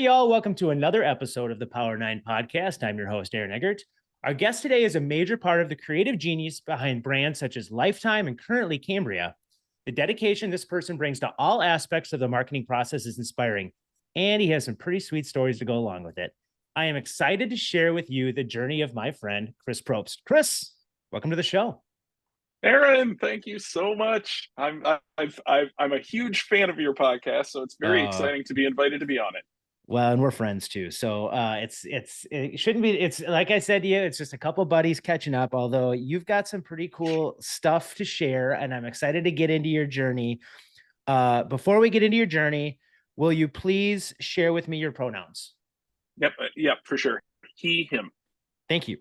Hey, y'all. Welcome to another episode of the Power9 podcast. I'm your host, Aaron Eggert. Our guest today is a major part of the creative genius behind brands such as Lifetime and currently Cambria. The dedication this person brings to all aspects of the marketing process is inspiring, and he has some pretty sweet stories to go along with it. I am excited to share with you the journey of my friend, Chris Probst. Chris, welcome to the show. Aaron, thank you so much. I'm a huge fan of your podcast, so it's very exciting to be invited to be on it. Well, and we're friends too, so it shouldn't be. It's like I said to you, it's just a couple buddies catching up. Although you've got some pretty cool stuff to share, and I'm excited to get into your journey. Before we get into your journey, will you please share with me your pronouns? Yep, for sure. He, him. Thank you.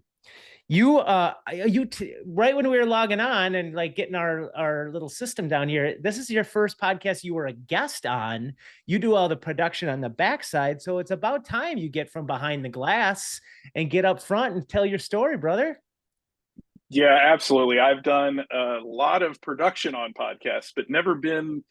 Right when we were logging on and like getting our little system down here, this is your first podcast you were a guest on. You do all the production on the backside, so it's about time you get from behind the glass and get up front and tell your story, brother. Yeah, absolutely. I've done a lot of production on podcasts, but never been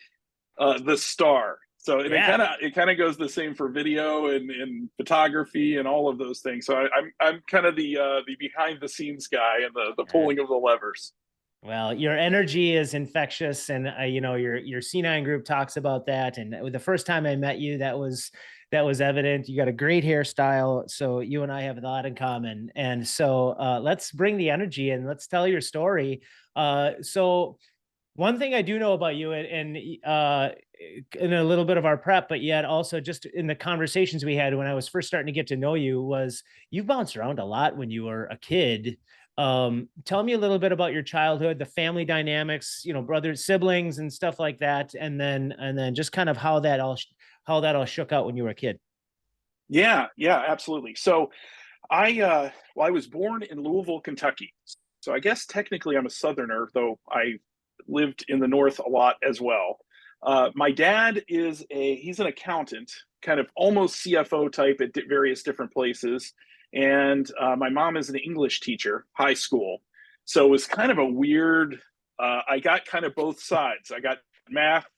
the star. So it kind of goes the same for video and photography and all of those things. So I'm kind of the behind the scenes guy and the pulling of the levers. Well, your energy is infectious, and your C9 group talks about that. And the first time I met you, that was evident. You got a great hairstyle, so you and I have a lot in common. And so let's bring the energy and let's tell your story. So one thing I do know about you, and in a little bit of our prep, but yet also just in the conversations we had when I was first starting to get to know you, was you bounced around a lot when you were a kid. Tell me a little bit about your childhood, the family dynamics, brothers, siblings, and stuff like that, and then just kind of how that all shook out when you were a kid. Yeah, absolutely. So I was born in Louisville, Kentucky. So I guess technically I'm a Southerner, though I lived in the North a lot as well. My dad he's an accountant, kind of almost CFO type at various different places. And my mom is an English teacher, high school. So it was kind of a weird, I got kind of both sides. I got math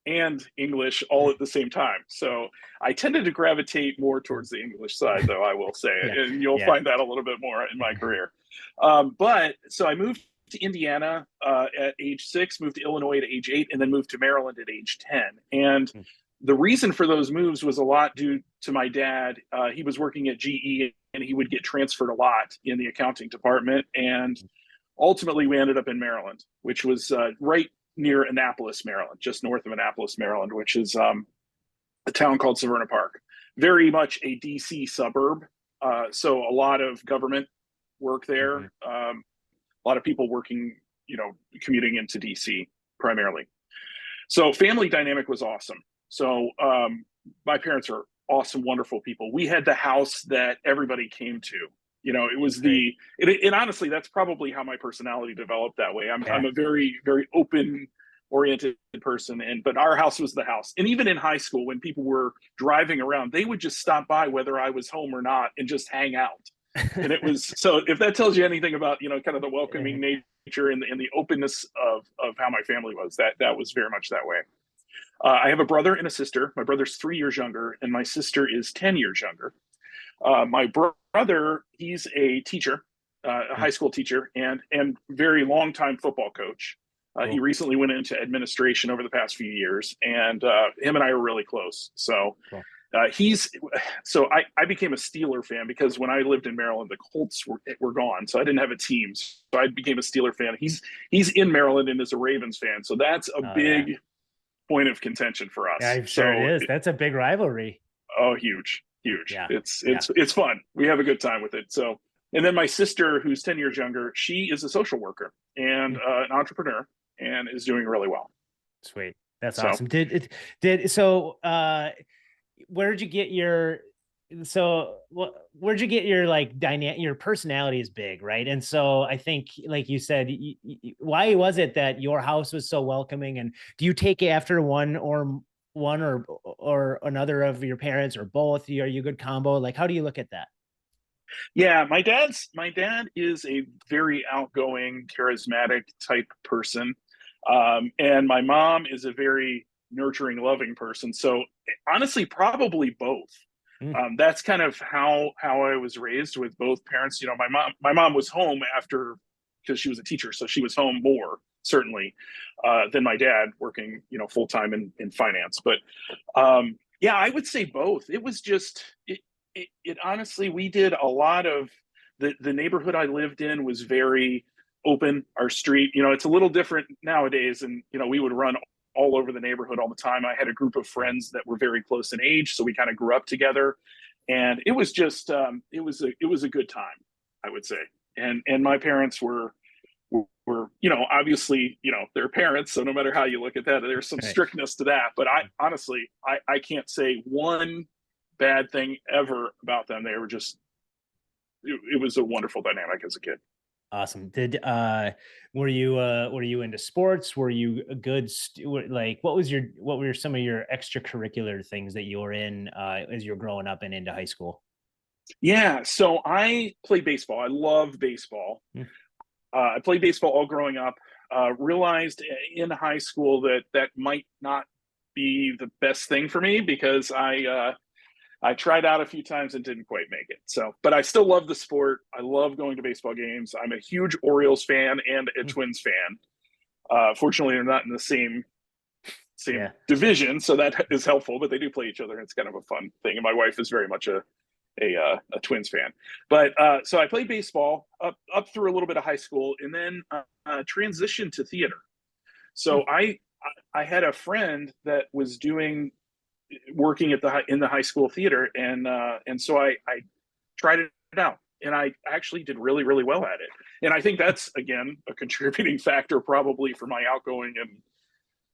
and English all at the same time. So I tended to gravitate more towards the English side, though, I will say. And you'll find that a little bit more in my career. But so I moved to Indiana at age 6, moved to Illinois at age 8, and then moved to Maryland at age 10. And the reason for those moves was a lot due to my dad. He was working at GE, and he would get transferred a lot in the accounting department. And ultimately, we ended up in Maryland, which was right near Annapolis, Maryland, just north of Annapolis, Maryland, which is a town called Severna Park. Very much a DC suburb. So a lot of government work there. A lot of people working, commuting into DC primarily. So family dynamic was awesome. So my parents are awesome, wonderful people. We had the house that everybody came to. It was and honestly, that's probably how my personality developed that way. I'm a very, very open oriented person, but our house was the house. And even in high school, when people were driving around, they would just stop by whether I was home or not and just hang out. And it was, so if that tells you anything about, kind of the welcoming nature and the openness of how my family was, that was very much that way. I have a brother and a sister. My brother's 3 years younger, and my sister is 10 years younger. My brother, he's a teacher, a high school teacher, and very long time football coach. He recently went into administration over the past few years, and him and I are really close. So I became a Steeler fan because when I lived in Maryland, the Colts were gone, so I didn't have a team. So I became a Steeler fan. He's in Maryland and is a Ravens fan, so that's a big point of contention for us. Yeah, I'm sure it is. That's a big rivalry. Oh, huge. Yeah. It's fun. We have a good time with it. So, and then my sister, who's 10 years younger, she is a social worker and an entrepreneur and is doing really well. Sweet. That's awesome. Where'd you get your like dynamic? Your personality is big, right? And so I think, like you said, why was it that your house was so welcoming? And do you take after one or another of your parents, or both? Are you a good combo? Like, how do you look at that? Yeah, my dad is a very outgoing, charismatic type person, and my mom is a very nurturing, loving person. So honestly, probably both. Mm. That's kind of how I was raised with both parents. You know, my mom was home after, because she was a teacher, so she was home more certainly than my dad, working, you know, full time in finance. But yeah, I would say both. It was just it honestly, we did a lot of the neighborhood I lived in was very open. Our street, you know, it's a little different nowadays, and you know, we would run all over the neighborhood all the time. I had a group of friends that were very close in age, so we kind of grew up together, and it was just it was a good time, I would say. And my parents were, you know, obviously, you know, they're parents, so no matter how you look at that, there's some Right. strictness to that. But I honestly, I can't say one bad thing ever about them. They were just it was a wonderful dynamic as a kid. Awesome. Were you into sports? Were you a good like what were some of your extracurricular things that you were in as you were growing up and into high school? Yeah, so I played baseball. I love baseball. Mm. I played baseball all growing up. Realized in high school that that might not be the best thing for me, because I tried out a few times and didn't quite make it. So, but I still love the sport. I love going to baseball games. I'm a huge Orioles fan and a Mm. Twins fan. Fortunately, they're not in the same Yeah. division, so that is helpful. But they do play each other. And it's kind of a fun thing. And my wife is very much a Twins fan. But so I played baseball up through a little bit of high school, and then transitioned to theater. So Mm. I had a friend that was working at in the high school theater, and so I tried it out, and I actually did really well at it. And I think that's again a contributing factor probably for my outgoing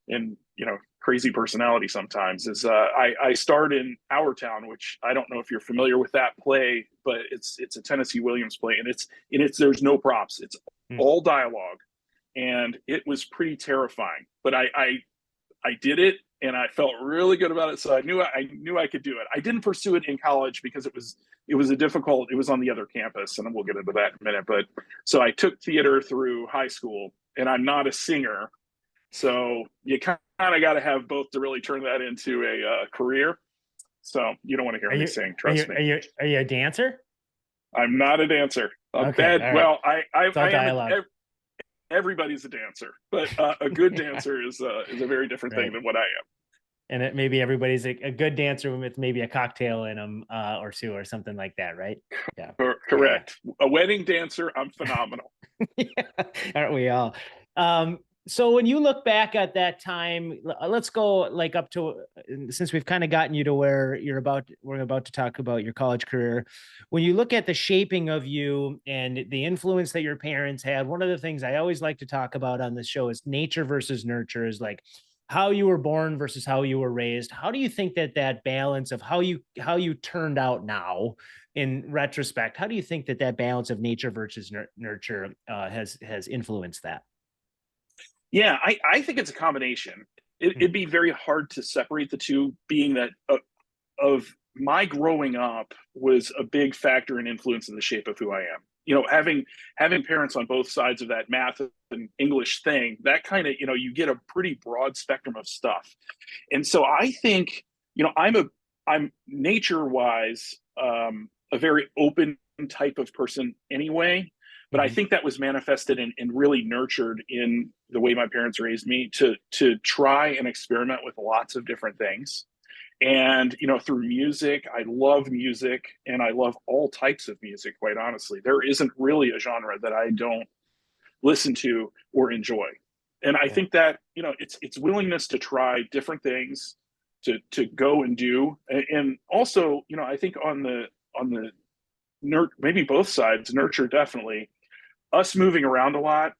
and you know, crazy personality sometimes. Is I starred in Our Town, which I don't know if you're familiar with that play, but it's a Tennessee Williams play, and it's there's no props, it's Mm. all dialogue, and it was pretty terrifying. But I did it, and I felt really good about it. So I knew I could do it. I didn't pursue it in college because it was it was on the other campus, and we'll get into that in a minute. But so I took theater through high school, and I'm not a singer, so you kind of got to have both to really turn that into a career. So you don't want to hear Are me you sing, trust me. are you a dancer? I'm not a dancer. A Okay. bad. All right. Well, It's all I am dialogue. everybody's a dancer, but a good dancer is a very different thing Right. than what I am. And it maybe everybody's a good dancer with maybe a cocktail in them or two or something like that, right? Yeah. Yeah. Correct. A wedding dancer, I'm phenomenal. Yeah. Aren't we all? So when you look back at that time, let's go like up to, since we've kind of gotten you to where we're about to talk about your college career. When you look at the shaping of you and the influence that your parents had, one of the things I always like to talk about on this show is nature versus nurture, is like how you were born versus how you were raised. How do you think that balance of how you turned out now in retrospect, how do you think that balance of nature versus nurture has influenced that? Yeah, I think it's a combination. Hmm. It'd be very hard to separate the two, being that of my growing up was a big factor and influence in the shape of who I am. You know, having parents on both sides of that math and English thing, that kind of, you know, you get a pretty broad spectrum of stuff. And so I think, you know, I'm nature wise a very open type of person anyway. But I Hmm. think that was manifested and really nurtured in the way my parents raised me to try and experiment with lots of different things. And you know, through music, I love music, and I love all types of music, quite honestly. There isn't really a genre that I don't listen to or enjoy. And I Yeah. think that, you know, it's willingness to try different things, to go and do. And also, you know, I think on the maybe both sides, nurture definitely, us moving around a lot,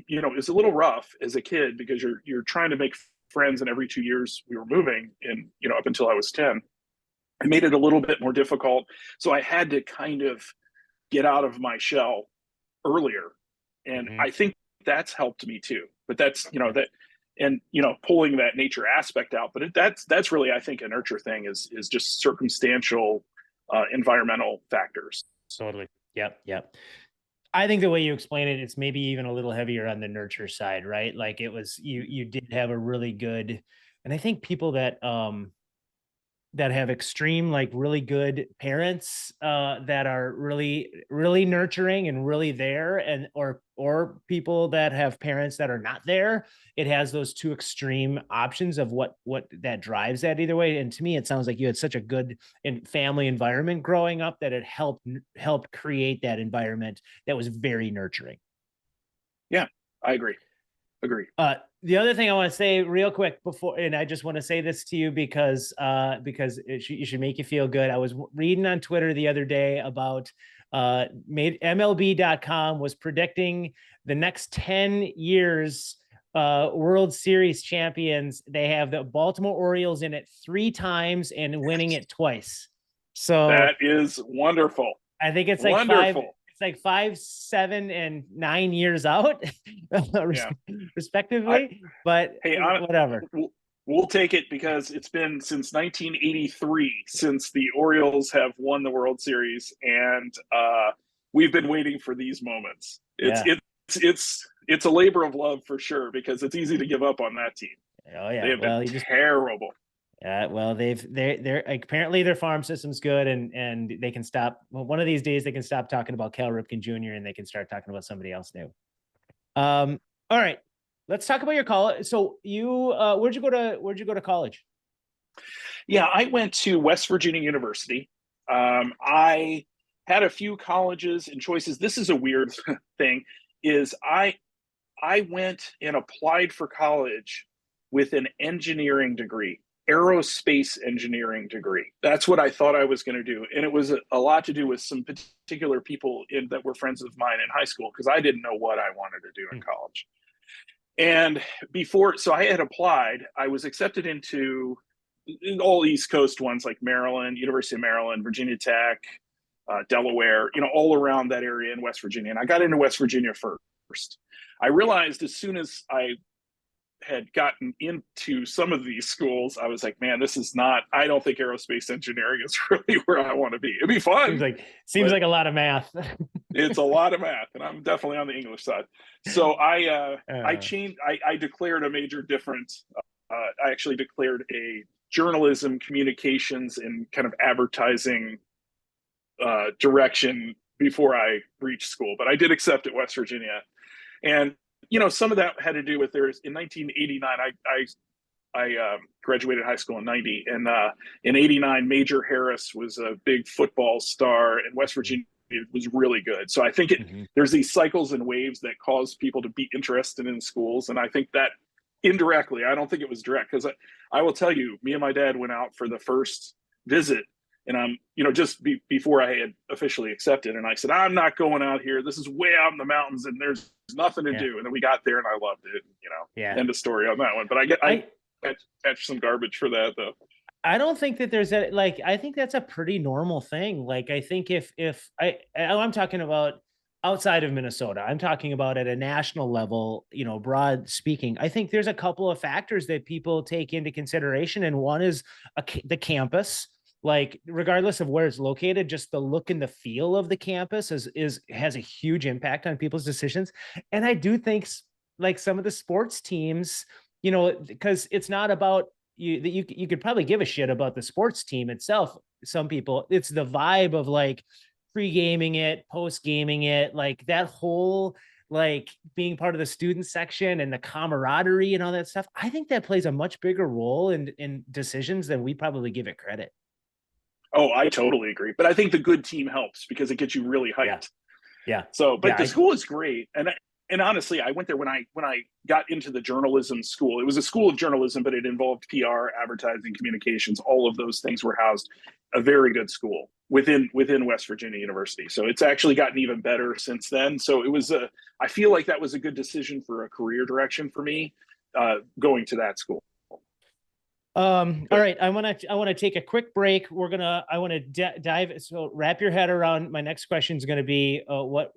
you know, is a little rough as a kid, because you're trying to make friends, and every 2 years we were moving, and you know, up until I was 10, it made it a little bit more difficult. So I had to kind of get out of my shell earlier, and Hmm. I think that's helped me too. But that's, you know, Yeah. that, and you know, pulling that nature aspect out. But that's really, I think, a nurture thing is just circumstantial, environmental factors. Totally. Yep. Yep. I think the way you explain it, it's maybe even a little heavier on the nurture side, right? Like it was you did have a really good, and I think people that that have extreme, like really good parents that are really, really nurturing and really there, and or people that have parents that are not there. It has those two extreme options of what that drives that either way. And to me, it sounds like you had such a good family environment growing up that it helped create that environment that was very nurturing. Yeah, I agree. The other thing I want to say real quick before, and I just want to say this to you because it should make you feel good. I was reading on Twitter the other day about MLB.com was predicting the next 10 years World Series champions. They have the Baltimore Orioles in it 3 times and winning it twice. So that is wonderful. I think it's like wonderful. It's like 5, 7, and 9 years out, respectively. But hey, whatever. We'll take it because it's been since 1983 since the Orioles have won the World Series, and we've been waiting for these moments. It's a labor of love for sure, because it's easy to give up on that team. Oh yeah, they have been terrible. Well, they're apparently their farm system's good, and they can stop. Well, one of these days they can stop talking about Cal Ripken Jr. and they can start talking about somebody else new. All right, let's talk about your college. So you, where'd you go to college? Yeah, I went to West Virginia University. I had a few colleges and choices. This is a weird thing, is I went and applied for college with an engineering degree. Aerospace engineering degree. That's what I thought I was going to do. And it was a lot to do with some particular people that were friends of mine in high school, because I didn't know what I wanted to do in college. And so I had applied, I was accepted into all East Coast ones like Maryland, University of Maryland, Virginia Tech, Delaware, all around that area in West Virginia. And I got into West Virginia first. I realized as soon as I had gotten into some of these schools, I was like, man, I don't think aerospace engineering is really where I want to be. It'd be fun. Seems like a lot of math. It's a lot of math, and I'm definitely on the English side. So I changed, I declared a major difference. I actually declared a journalism, communications, and kind of advertising direction before I reached school. But I did accept at West Virginia. And some of that had to do with in 1989, I graduated high school in 90, and in 89, Major Harris was a big football star, and West Virginia was really good. So I think there's these cycles and waves that cause people to be interested in schools. And I think that indirectly, I don't think it was direct, because I will tell you, me and my dad went out for the first visit, and just before I had officially accepted, and I said, I'm not going out here. This is way out in the mountains, and there's nothing to do. And then we got there, and I loved it. End of story on that one. But I catch some garbage for that, though. I don't think that there's I think that's a pretty normal thing. Like, I think if I'm talking about outside of Minnesota, I'm talking about at a national level, broad speaking, I think there's a couple of factors that people take into consideration. And one is the campus. Like, regardless of where it's located, just the look and the feel of the campus has a huge impact on people's decisions. And I do think like some of the sports teams, because it's not about you could probably give a shit about the sports team itself. Some people, it's the vibe of like pre-gaming it, post-gaming it, like that whole, like being part of the student section and the camaraderie and all that stuff. I think that plays a much bigger role in decisions than we probably give it credit. Oh, I totally agree. But I think the good team helps because it gets you really hyped. Yeah. So, but the school is great. And honestly, I went there when I got into the journalism school. It was a school of journalism, but it involved PR, advertising, communications. All of those things were housed. A very good school within West Virginia University. So it's actually gotten even better since then. So I feel like that was a good decision for a career direction for me, going to that school. All right. I want to take a quick break. I want to dive. So wrap your head around. My next question is going to be,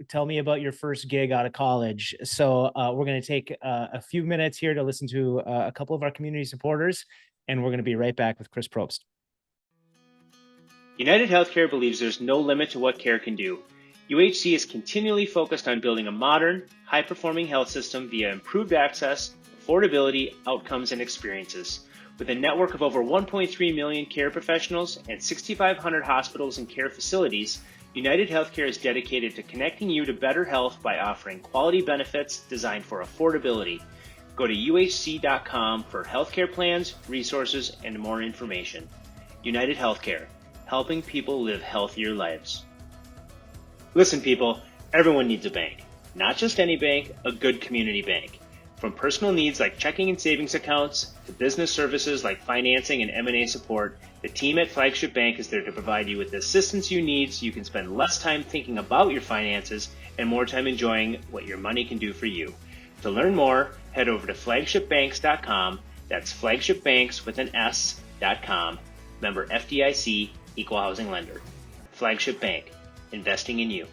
tell me about your first gig out of college. So we're going to take a few minutes here to listen to a couple of our community supporters, and we're going to be right back with Chris Probst. United Healthcare believes there's no limit to what care can do. UHC is continually focused on building a modern, high-performing health system via improved access, affordability, outcomes, and experiences. With a network of over 1.3 million care professionals and 6,500 hospitals and care facilities, United Healthcare is dedicated to connecting you to better health by offering quality benefits designed for affordability. Go to uhc.com for healthcare plans, resources, and more information. United Healthcare, helping people live healthier lives. Listen, people, everyone needs a bank. Not just any bank, a good community bank. From personal needs like checking and savings accounts to business services like financing and M&A support, the team at Flagship Bank is there to provide you with the assistance you need so you can spend less time thinking about your finances and more time enjoying what your money can do for you. To learn more, head over to flagshipbanks.com. That's flagshipbanks with an S.com. Member FDIC, equal housing lender. Flagship Bank, investing in you.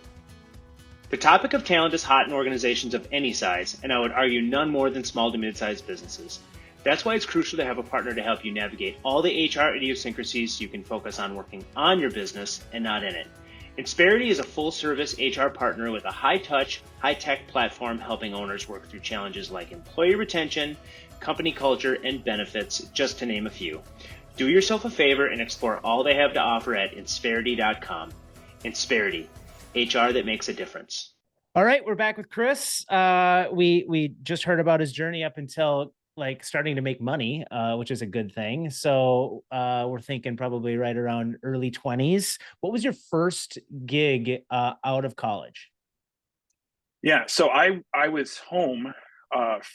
The topic of talent is hot in organizations of any size, and I would argue none more than small to mid-sized businesses. That's why it's crucial to have a partner to help you navigate all the HR idiosyncrasies so you can focus on working on your business and not in it. Insperity is a full-service HR partner with a high-touch, high-tech platform helping owners work through challenges like employee retention, company culture, and benefits, just to name a few. Do yourself a favor and explore all they have to offer at insperity.com. Insperity, HR that makes a difference. All right, we're back with Chris. We just heard about his journey up until like starting to make money, which is a good thing. So we're thinking probably right around early 20s. What was your first gig out of college? Yeah, so I was home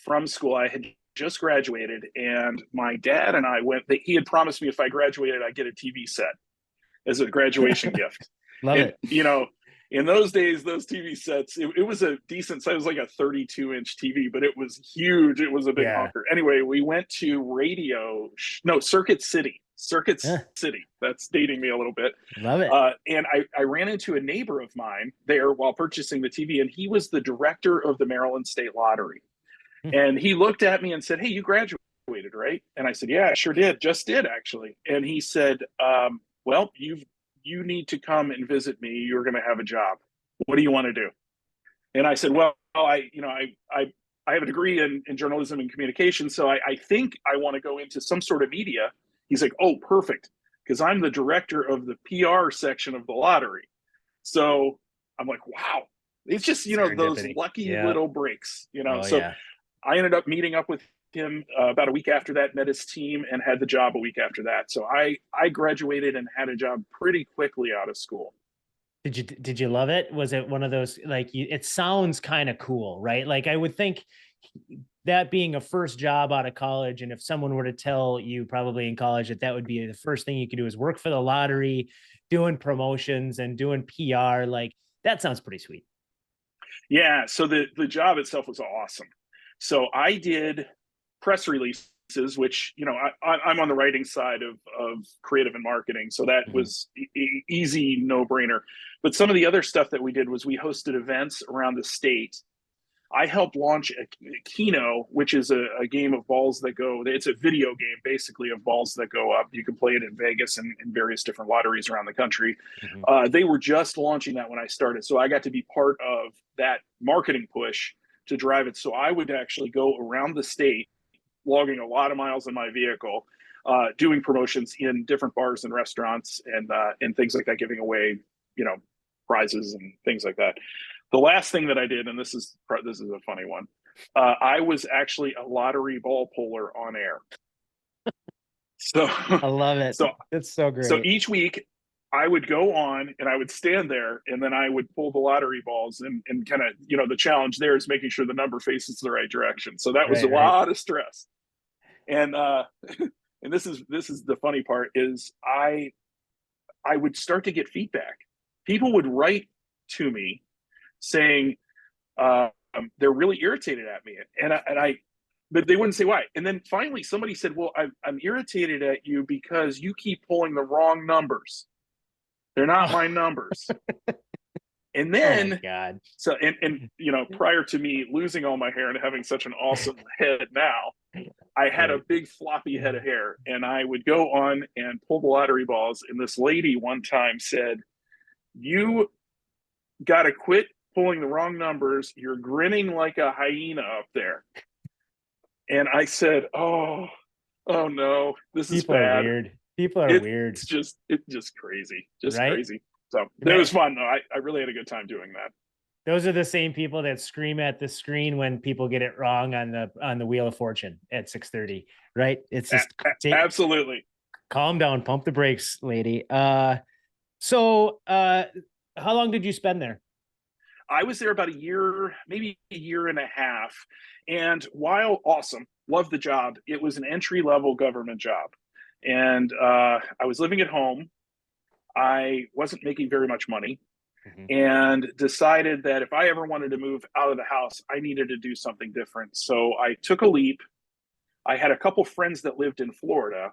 from school. I had just graduated, and my dad and I went. He had promised me if I graduated, I'd get a TV set as a graduation gift. Love it. You know, in those days, those TV sets, it was a decent size. It was like a 32-inch TV, but it was huge. It was a big honker. Anyway, we went to Circuit City. City. That's dating me a little bit. Love it. And I ran into a neighbor of mine there while purchasing the TV, and he was the director of the Maryland State Lottery. And he looked at me and said, "Hey, you graduated, right?" And I said, "Yeah, I sure did. Just did, actually." And he said, "Well, you need to come and visit me. You're going to have a job. What do you want to do?" And I said, "Well, I have a degree in journalism and communication, so I think I want to go into some sort of media." He's like, "Oh, perfect, because I'm the director of the PR section of the lottery." So I'm like, wow, it's just, those lucky little breaks, I ended up meeting up with him about a week after that, met his team, and had the job a week after that. So I graduated and had a job pretty quickly out of school. Did you love it? Was it one of those, like, it sounds kind of cool, right? Like, I would think that being a first job out of college, and if someone were to tell you probably in college that would be the first thing you could do is work for the lottery, doing promotions and doing PR, like, that sounds pretty sweet. Yeah. So the job itself was awesome. So I did press releases, which, I'm on the writing side of creative and marketing. So that was easy, no brainer. But some of the other stuff that we did was we hosted events around the state. I helped launch a Keno, which is a game of balls that go. It's a video game, basically, of balls that go up. You can play it in Vegas and in various different lotteries around the country. They were just launching that when I started. So I got to be part of that marketing push to drive it. So I would actually go around the state, logging a lot of miles in my vehicle, doing promotions in different bars and restaurants and things like that, giving away, prizes and things like that. The last thing that I did, and this is a funny one, I was actually a lottery ball puller on air. So I love it. So it's so great. So each week I would go on and I would stand there, and then I would pull the lottery balls and kind of, the challenge there is making sure the number faces the right direction. So that was a lot of stress. And and this is the funny part is I would start to get feedback. People would write to me saying they're really irritated at me, but they wouldn't say why. And then finally somebody said, "Well, I'm irritated at you because you keep pulling the wrong numbers. They're not my numbers." And then, so, and prior to me losing all my hair and having such an awesome head now, I had a big floppy head of hair, and I would go on and pull the lottery balls. And this lady one time said, "You got to quit pulling the wrong numbers. You're grinning like a hyena up there." And I said, "Oh, Oh no, this is People are bad. weird. People are weird, It's just crazy, just right? crazy. So it Right. was fun though. I really had a good time doing that. Those are the same people that scream at the screen when people get it wrong on the Wheel of Fortune at 6:30, right? It's just Absolutely. calm down, pump the brakes, lady. So how long did you spend there? I was there about a year, maybe a year and a half. And while awesome, loved the job, it was an entry level government job. And I was living at home. I wasn't making very much money and decided that if I ever wanted to move out of the house, I needed to do something different. So I took a leap. I had a couple friends that lived in Florida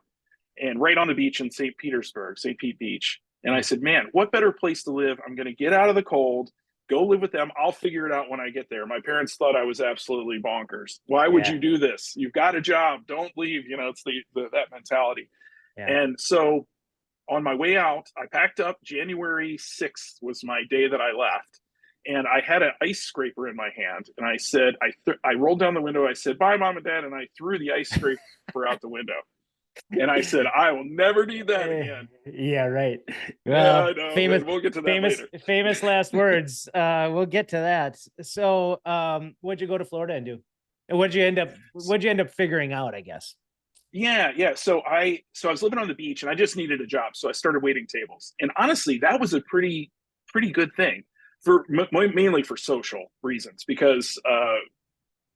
and right on the beach in St. Petersburg, St. Pete Beach. And I said, man, what better place to live? I'm going to get out of the cold, go live with them. I'll figure it out when I get there. My parents thought I was absolutely bonkers. Why would you do this? You've got a job. Don't leave. You know, it's that mentality. Yeah. And so on my way out, I packed up. January 6th was my day that I left. And I had an ice scraper in my hand. And I said, I rolled down the window. I said, bye, mom and dad. And I threw the ice scraper out the window. And I said, I will never need that again. Yeah, right. Well, Well, famous, we'll get to that later. Famous last words. We'll get to that. So, what'd you go to Florida and do? And what'd you end up figuring out, I guess? Yeah. So I was living on the beach and I just needed a job. So I started waiting tables. And honestly, that was a pretty good thing for mainly for social reasons, because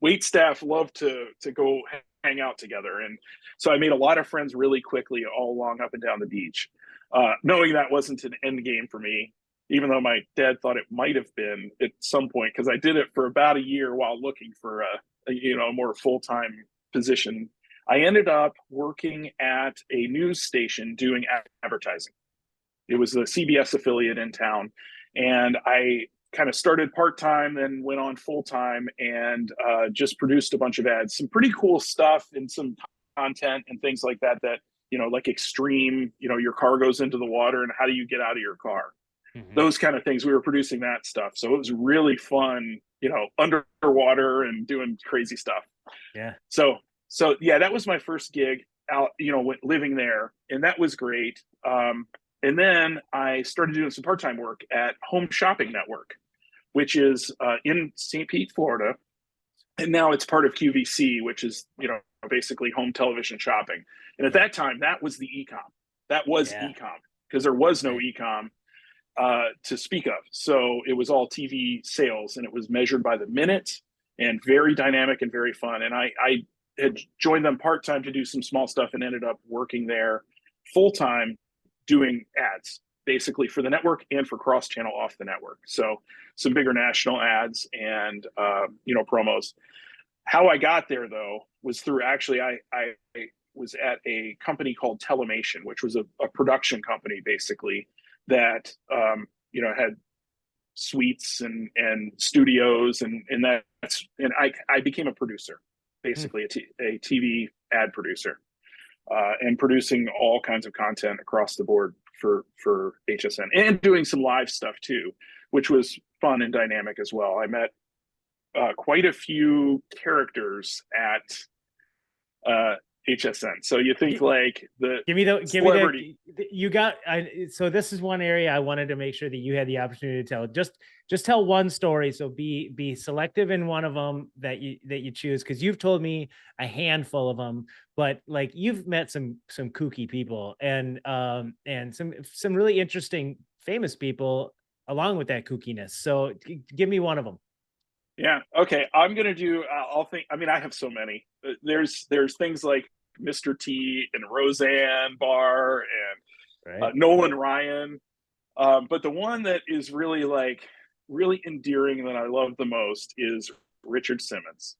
wait staff love to go hang out together. And so I made a lot of friends really quickly all along up and down the beach, knowing that wasn't an end game for me, even though my dad thought it might have been at some point, because I did it for about a year while looking for a more full-time position. I ended up working at a news station doing advertising. It was a CBS affiliate in town. And I kind of started part-time, then went on full-time, and just produced a bunch of ads, some pretty cool stuff and some content and things like that, like extreme, your car goes into the water and how do you get out of your car? Those kind of things. We were producing that stuff. So it was really fun, underwater and doing crazy stuff. Yeah. So yeah, that was my first gig out, living there. And that was great. And then I started doing some part-time work at Home Shopping Network, which is in St. Pete, Florida. And now it's part of QVC, which is, basically home television shopping. And at that time, that was the e-com. That was e-com, because there was no e-com to speak of. So it was all TV sales, and it was measured by the minute and very dynamic and very fun. And I had joined them part-time to do some small stuff and ended up working there full-time doing ads, basically for the network and for cross-channel off the network. So some bigger national ads and, promos. How I got there, though, was through actually, I was at a company called Telemation, which was a production company, basically, that, had suites and studios and I became a producer, basically a TV ad producer. And producing all kinds of content across the board for HSN, and doing some live stuff too, which was fun and dynamic as well. I met quite a few characters at HSN. So you think like so this is one area I wanted to make sure that you had the opportunity to tell. Just tell one story. So be selective in one of them that you choose, because you've told me a handful of them, but like you've met some kooky people and some really interesting famous people along with that kookiness. So give me one of them. Yeah. Okay. I'm going to do, I have so many. There's things like Mr. T and Roseanne Barr and Nolan Ryan. But the one that is really endearing and that I love the most is Richard Simmons.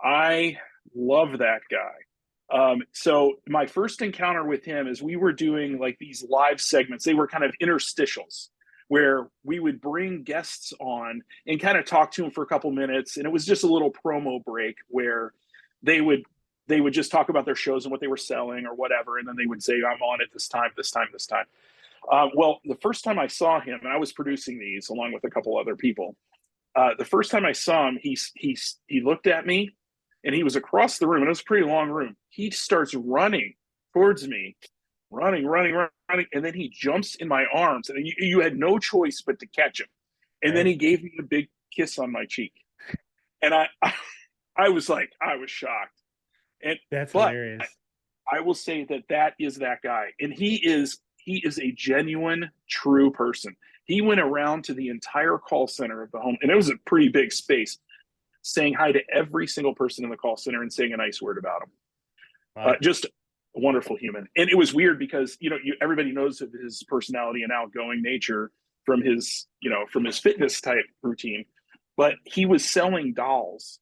I love that guy. So my first encounter with him is we were doing like these live segments. They were kind of interstitials where we would bring guests on and kind of talk to them for a couple minutes. And it was just a little promo break where they would just talk about their shows and what they were selling or whatever. And then they would say, I'm on at this time. Well, the first time I saw him, and I was producing these along with a couple other people, the first time I saw him, he looked at me and he was across the room, and it was a pretty long room. He starts running towards me, running, and then he jumps in my arms, and you had no choice but to catch him. And then he gave me a big kiss on my cheek, and I was like, I was shocked. And That's but hilarious. I will say that is that guy, and he is a genuine, true person. He went around to the entire call center of the home, and it was a pretty big space, saying hi to every single person in the call center and saying a nice word about him. Wow. Just a wonderful human. And it was weird because, everybody knows of his personality and outgoing nature from his fitness type routine, but he was selling dolls,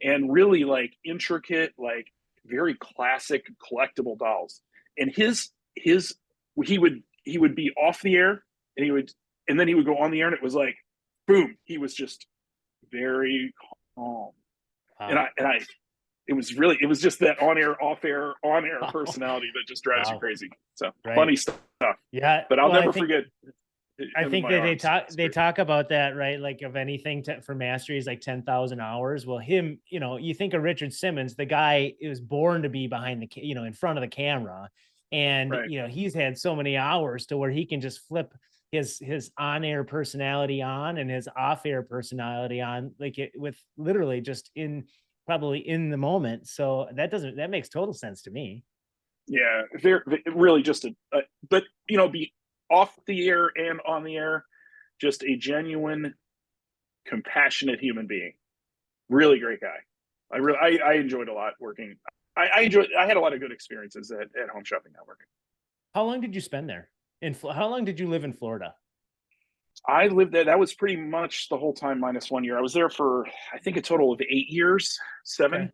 and really like intricate, like very classic collectible dolls. And he would be off the air, and then he would go on the air, and it was like, boom, he was just very calm. Wow. And it was just that on air personality that just drives you crazy. So funny stuff. Yeah. But I'll never forget. I think that they talk about that, right? Like of anything for mastery is like 10,000 hours. Well, him, you think of Richard Simmons, the guy was born to be behind in front of the camera. And, he's had so many hours to where he can just flip his on-air personality on and his off-air personality on, with literally just probably in the moment. So that makes total sense to me. Yeah, really just but be off the air and on the air, just a genuine, compassionate human being. Really great guy. I enjoyed a lot working. I had a lot of good experiences at Home Shopping Network. How long did you spend there? How long did you live in Florida? I lived there. That was pretty much the whole time minus 1 year. I was there for, I think, a total of 8 years, 7,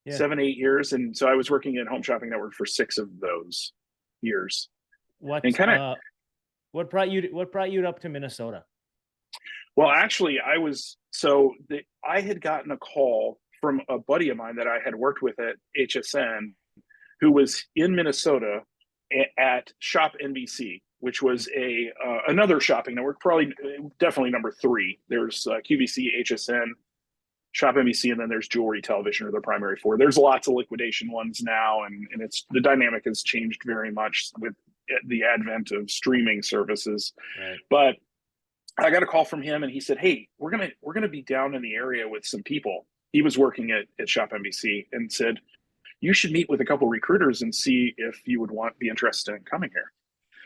8 years. And so I was working at Home Shopping Network for 6 of those years. What brought you up to Minnesota? Well, actually, I had gotten a call from a buddy of mine that I had worked with at HSN, who was in Minnesota at ShopNBC, which was another shopping network, definitely number 3. There's QVC, HSN, ShopNBC, and then there's Jewelry Television, or the primary 4. There's lots of liquidation ones now, and the dynamic has changed very much with the advent of streaming services. Right. But I got a call from him, and he said, "Hey, we're gonna be down in the area with some people." He was working at ShopNBC, and said, "You should meet with a couple recruiters and see if you would be interested in coming here."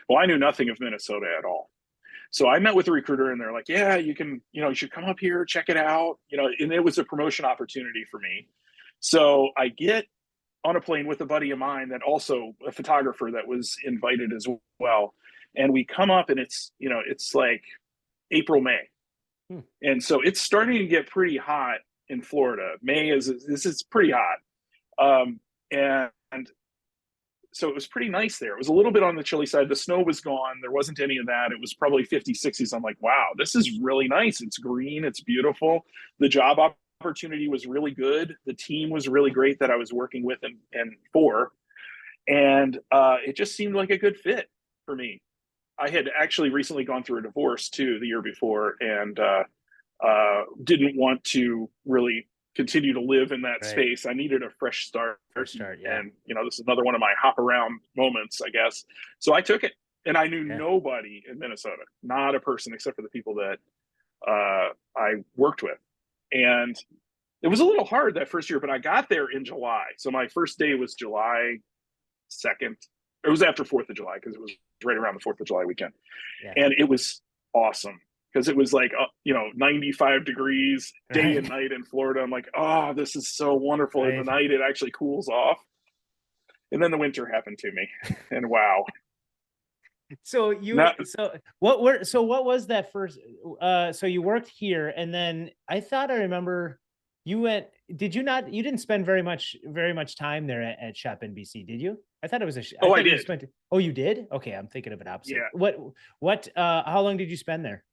Well, I knew nothing of Minnesota at all. So I met with a recruiter, and they're like, "Yeah, you should come up here, check it out." And it was a promotion opportunity for me. So I get on a plane with a buddy of mine that also a photographer that was invited as well. And we come up, and it's like April, May. And so it's starting to get pretty hot in Florida. This is pretty hot. And so it was pretty nice there. It was a little bit on the chilly side. The snow was gone. There wasn't any of that. It was probably 50s, 60s. I'm like, wow, this is really nice. It's green. It's beautiful. The job opportunity was really good. The team was really great that I was working with and for. And it just seemed like a good fit for me. I had actually recently gone through a divorce too the year before, and didn't want to really continue to live in that space. I needed a fresh start. And this is another one of my hop around moments, I guess. So I took it, and I knew nobody in Minnesota, not a person except for the people that I worked with. And it was a little hard that first year, but I got there in July. So my first day was July 2nd. It was after 4th of July, because it was right around the 4th of July weekend. And it was awesome, because it was like 95 degrees day and night in Florida. I'm like, oh, this is so wonderful. In the night it actually cools off, and then the winter happened to me, and wow. So what was that first? So you worked here, and then I thought I remember you went. Did you not? You didn't spend very much time there at ShopNBC, did you? I thought it was I did. Oh, you did? Okay, I'm thinking of it opposite. Yeah. What? How long did you spend there?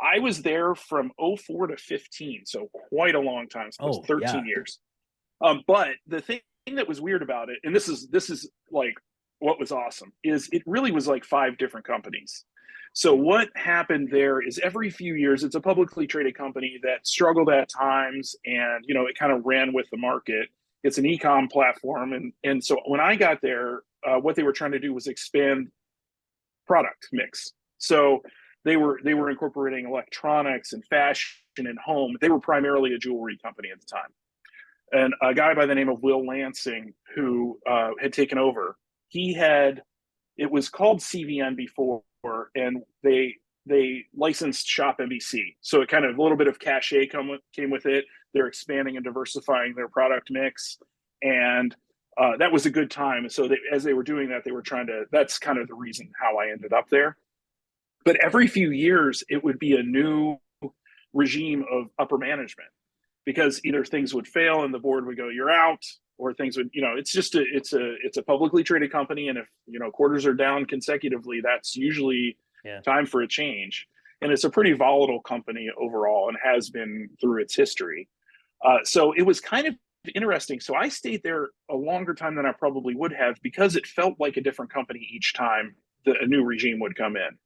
I was there from 04 to 15, so quite a long time. So it was 13 years. But the thing that was weird about it, and this is like what was awesome, is it really was like 5 different companies. So what happened there is every few years, it's a publicly traded company that struggled at times, and it kind of ran with the market. It's an e-com platform, and so when I got there, what they were trying to do was expand product mix. So they were incorporating electronics and fashion and home. They were primarily a jewelry company at the time. And a guy by the name of Will Lansing, who had taken over, it was called CVN before, and they licensed ShopNBC. So it kind of a little bit of cachet came with it. They're expanding and diversifying their product mix, and that was a good time. So as they were doing that, they were trying to. That's kind of the reason how I ended up there. But every few years, it would be a new regime of upper management, because either things would fail and the board would go, "You're out," or things would, it's a publicly traded company, and if quarters are down consecutively, that's usually time for a change. And it's a pretty volatile company overall, and has been through its history. So it was kind of interesting. So I stayed there a longer time than I probably would have, because it felt like a different company each time a new regime would come in.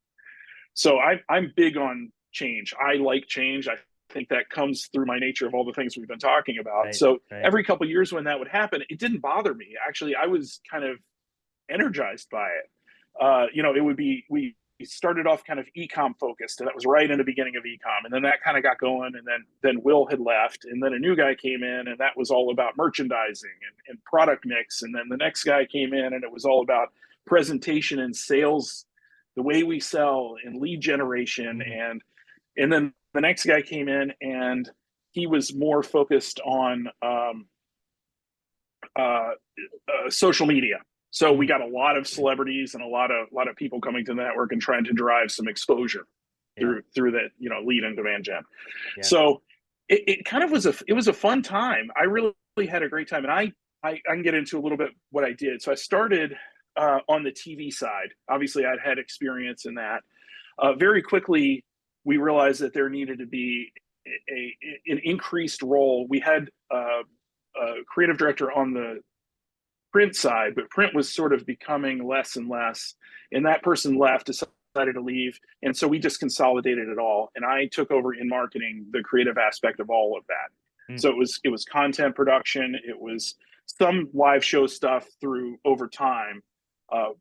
So I'm big on change. I like change. I think that comes through my nature of all the things we've been talking about. Right, so right. Every couple of years when that would happen, it didn't bother me. Actually, I was kind of energized by it. It would be, we started off kind of e-com focused, and that was right in the beginning of e-com. And then that kind of got going, and then Will had left, and then a new guy came in, and that was all about merchandising and product mix. And then the next guy came in, and it was all about presentation and sales, the way we sell, and lead generation. And then the next guy came in, and he was more focused on social media. So we got a lot of celebrities and a lot of people coming to the network and trying to drive some exposure through that, lead and demand gen. Yeah. So it kind of was a fun time. I really had a great time, and I can get into a little bit what I did. So I started on the TV side. Obviously, I'd had experience in that. Very quickly, we realized that there needed to be an increased role. We had a creative director on the print side, but print was sort of becoming less and less. And that person left, decided to leave. And so we just consolidated it all. And I took over in marketing the creative aspect of all of that. So it was content production. It was some live show stuff through over time.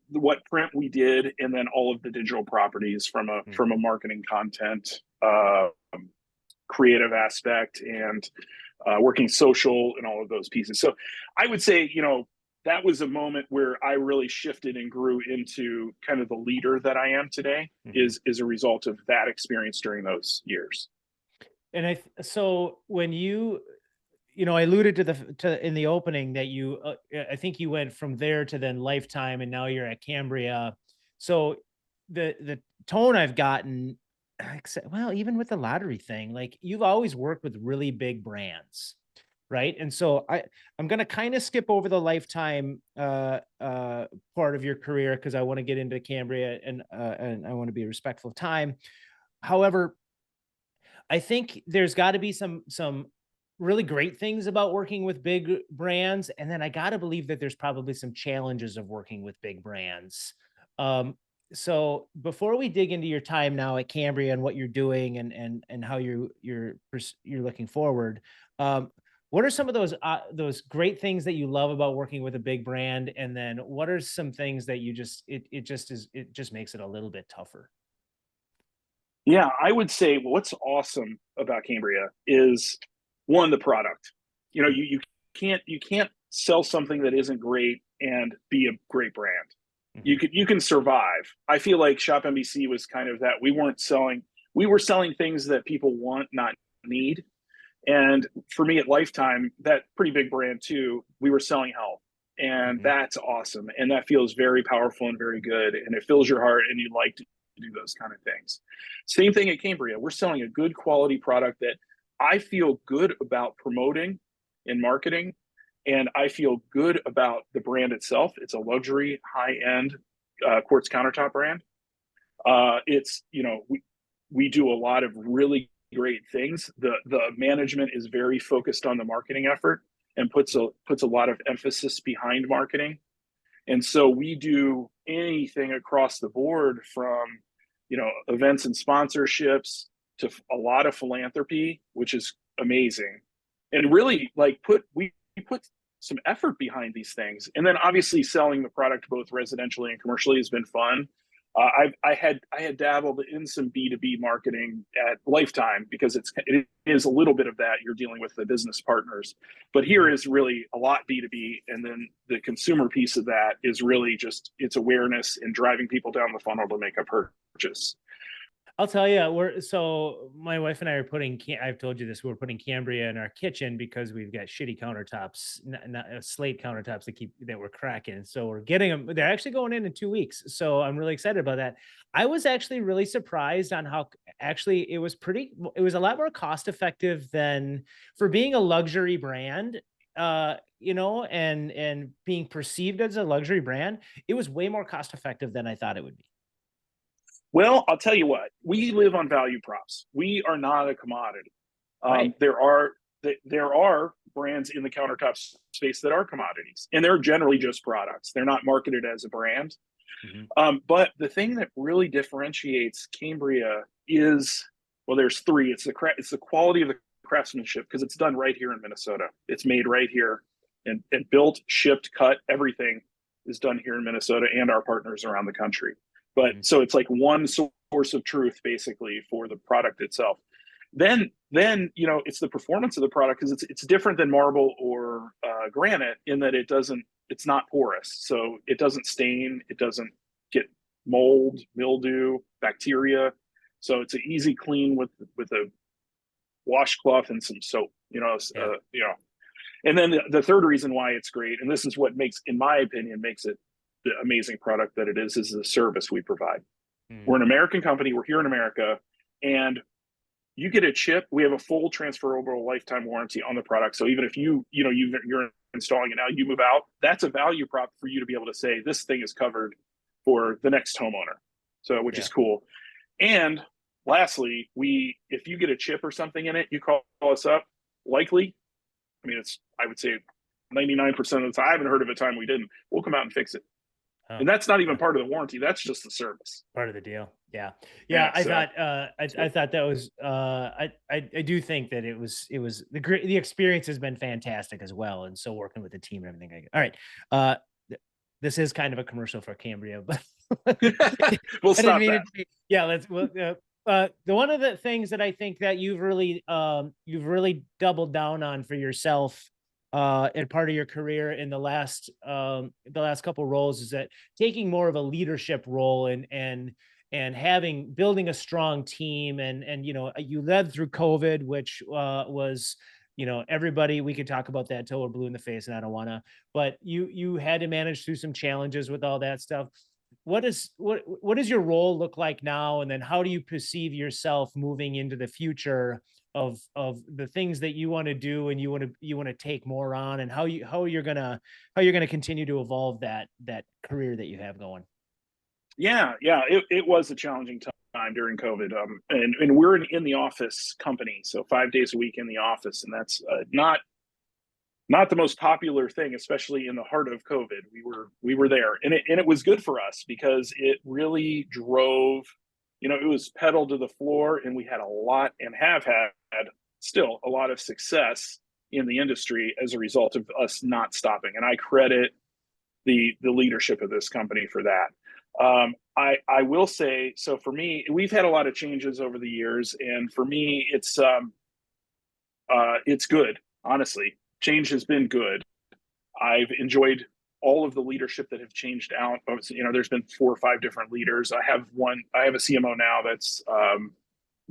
What print we did, and then all of the digital properties from a marketing content, creative aspect, and working social and all of those pieces. So I would say, that was a moment where I really shifted and grew into kind of the leader that I am today, is a result of that experience during those years. And so when I alluded to in the opening that I think you went from there to then Lifetime, and now you're at Cambria. So the tone I've gotten, well, even with the lottery thing, like, you've always worked with really big brands, right? And so I'm going to kind of skip over the Lifetime part of your career, because I want to get into Cambria, and I want to be respectful of time. However, I think there's got to be some really great things about working with big brands. And then I got to believe that there's probably some challenges of working with big brands. So before we dig into your time now at Cambria and what you're doing and how you're looking forward, what are some of those great things that you love about working with a big brand? And then what are some things that it just makes it a little bit tougher? Yeah, I would say what's awesome about Cambria is, one, the product. You can't sell something that isn't great and be a great brand. You can survive. I feel like ShopNBC was kind of that. We were selling things that people want, not need. And for me at Lifetime, that pretty big brand too, we were selling health. And that's awesome. And that feels very powerful and very good. And it fills your heart, and you like to do those kind of things. Same thing at Cambria. We're selling a good quality product that I feel good about promoting in marketing, and I feel good about the brand itself. It's a luxury, high-end quartz countertop brand. We do a lot of really great things. The management is very focused on the marketing effort and puts a lot of emphasis behind marketing. And so we do anything across the board, from events and sponsorships to a lot of philanthropy, which is amazing. And really we put some effort behind these things. And then obviously selling the product both residentially and commercially has been fun. I had dabbled in some B2B marketing at Lifetime because it is a little bit of that. You're dealing with the business partners, but here is really a lot B2B. And then the consumer piece of that is really just its awareness and driving people down the funnel to make a purchase. I'll tell you, so my wife and I are I've told you this, we're putting Cambria in our kitchen because we've got shitty countertops, not slate countertops that we're cracking. So we're getting them. They're actually going in 2 weeks. So I'm really excited about that. I was actually really surprised on how actually it was a lot more cost effective than for being a luxury brand, and being perceived as a luxury brand. It was way more cost effective than I thought it would be. Well, I'll tell you what, we live on value props. We are not a commodity. Right. There are brands in the countertop space that are commodities, and they're generally just products. They're not marketed as a brand. Mm-hmm. But the thing that really differentiates Cambria is, well, there's three. It's the quality of the craftsmanship, because it's done right here in Minnesota. It's made right here and built, shipped, cut, everything is done here in Minnesota and our partners around the country. But so it's like one source of truth basically for the product itself. Then it's the performance of the product, because it's different than marble or granite in that it's not porous, so it doesn't stain, it doesn't get mold, mildew, bacteria. So it's an easy clean with a washcloth and some soap. And then the third reason why it's great, and this is what in my opinion makes it the amazing product that it is the service we provide. We're an American company. We're here in America, and you get a chip. We have a full transferable lifetime warranty on the product. So even if you're installing it now, you move out, that's a value prop for you to be able to say this thing is covered for the next homeowner. So which is cool. And lastly, if you get a chip or something in it, you call us up. Likely, I would say 99% of the time. I haven't heard of a time we didn't. We'll come out and fix it. And that's not even part of the warranty. That's just the service. Part of the deal. Yeah. I thought that was, I do think that it was the experience has been fantastic as well. And so working with the team and everything. All right. This is kind of a commercial for Cambria, but we'll stop that. One of the things that I think that you've really doubled down on for yourself and part of your career in the last couple of roles is that taking more of a leadership role and building a strong team and you led through COVID, which was everybody, we could talk about that till we're blue in the face, and I don't want to, but you had to manage through some challenges with all that stuff. What does your role look like now, and then how do you perceive yourself moving into the future of the things that you want to do and you want to take more on, and how you're gonna continue to evolve that career that you have going? Yeah, it was a challenging time during COVID, and we're in the office company, so 5 days a week in the office, and that's not the most popular thing, especially in the heart of COVID. We were there, and it was good for us because it really drove. It was pedal to the floor, and we had a lot and have had still a lot of success in the industry as a result of us not stopping. And I credit the leadership of this company for that. I will say, so for me, we've had a lot of changes over the years, and for me, it's good. Honestly, change has been good. I've enjoyed all of the leadership that have changed out. There's been 4 or 5 different leaders. I have a CMO now that's